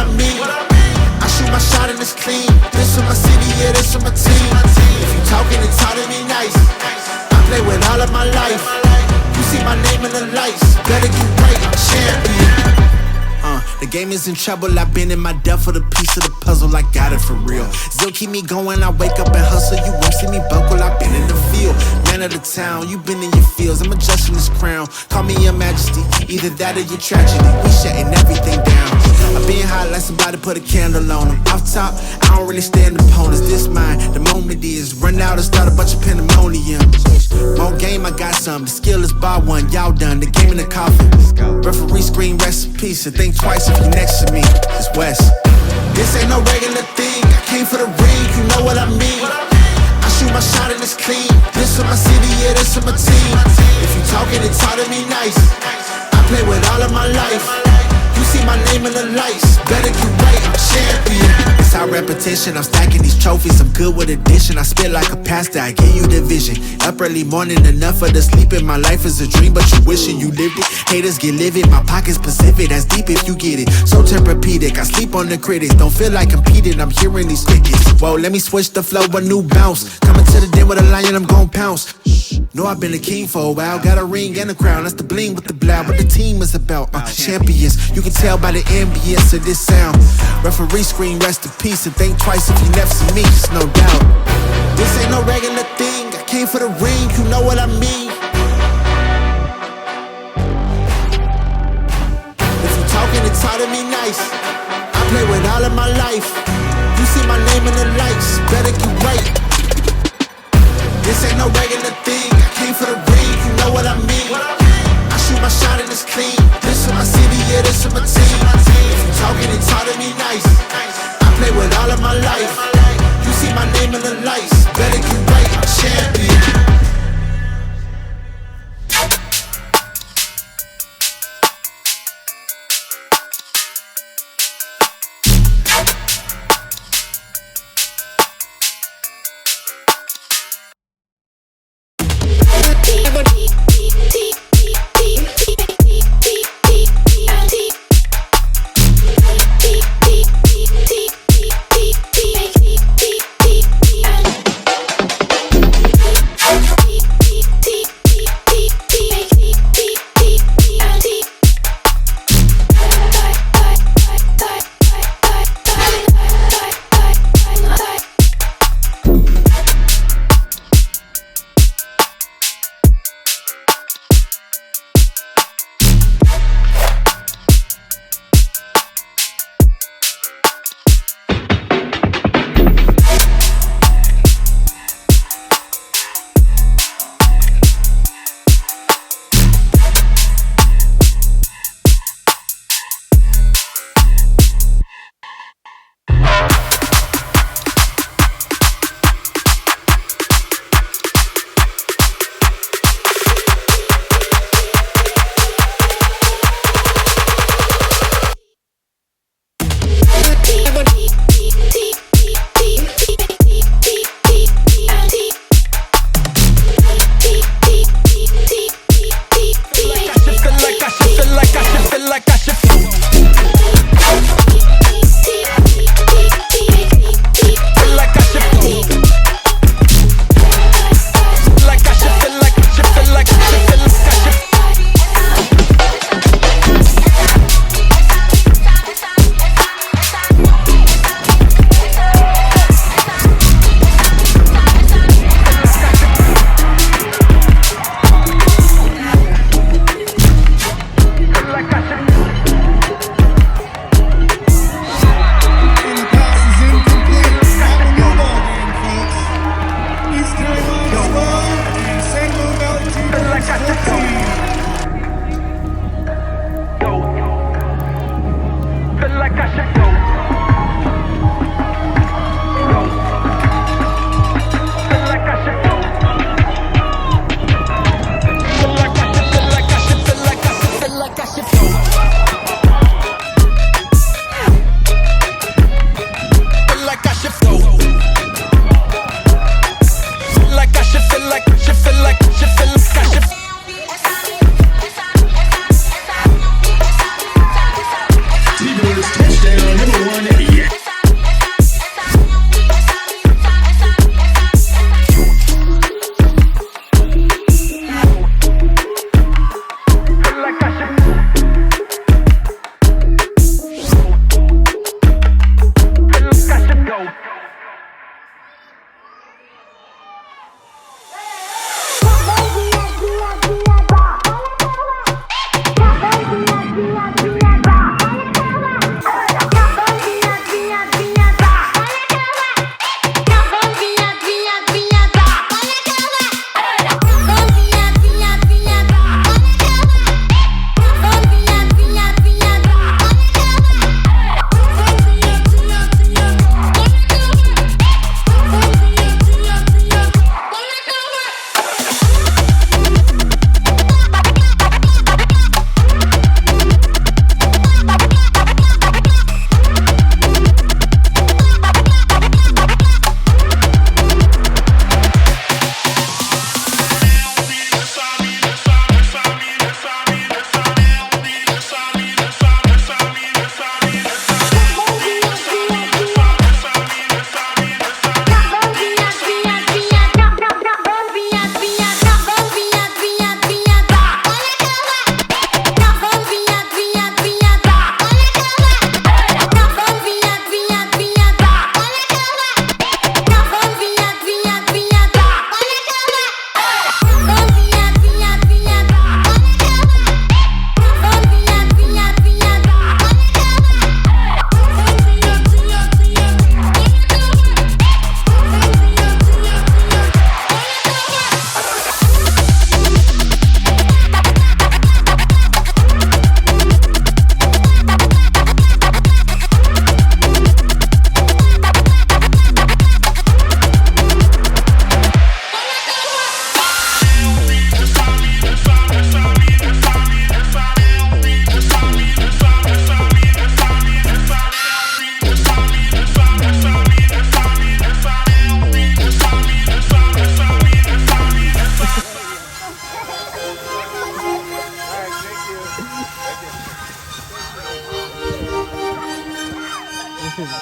I mean? I shoot my shot and it's clean. This for my city, yeah, this for my team. If you talking and talking me nice, I play with all of my life. You see my name in the lights, better get right, I'm champion. The game is in trouble, I've been in my depth for the piece of the puzzle, I got it for real. Still keep me going, I wake up and hustle, you won't see me buckle, I've been in the field. Man of the town, you been in your fields, I'm adjusting this crown. Call me your majesty, either that or your tragedy, we shutting everything down. I've been hot like somebody put a candle on them. Off top, I don't really stand opponents, this mine, the moment is run out and start a bunch of pandemonium. More game, I got some, the skill is bar one, y'all done, the game in the coffin. Referee scream rest in peace, and think twice if you next to me, it's West. This ain't no regular thing, I came for the ring, you know what I mean. I shoot my shot and it's clean, this for my city, yeah, this for my team. If you talking and talk to me nice, I play with all of my life. You see my name in the lights, better get right, I'm champion. It's our repetition, I'm stacking these trophies, I'm good with addition. I spit like a pastor, I give you the vision. Up early morning, enough for the sleeping. My life is a dream, but you wishing you lived it. Haters get livid, my pocket's Pacific, that's deep if you get it. So Tempur-Pedic, I sleep on the critics. Don't feel like competing, I'm hearing these crickets. Whoa, let me switch the flow, a new bounce. Coming to the den with a lion, I'm gon' pounce. Know I've been a king for a while, got a ring and a crown, that's the bling with the blow. What the team is about, champions. You can tell by the ambience of this sound. Referee scream rest in peace, and think twice if you never see me, just no doubt. This ain't no regular thing, I came for the ring, you know what I mean. If you talking and talk to me nice, I play with all of my life. You see my name in the lights, better get right. This ain't no regular thing, I came for the ring, you know what I mean. I shoot my shot and it's clean, this for my city, yeah, this for my team. If you talking and talk to me nice, I play with all of my life. You see my name in the lights, better get right, I'm champion. this is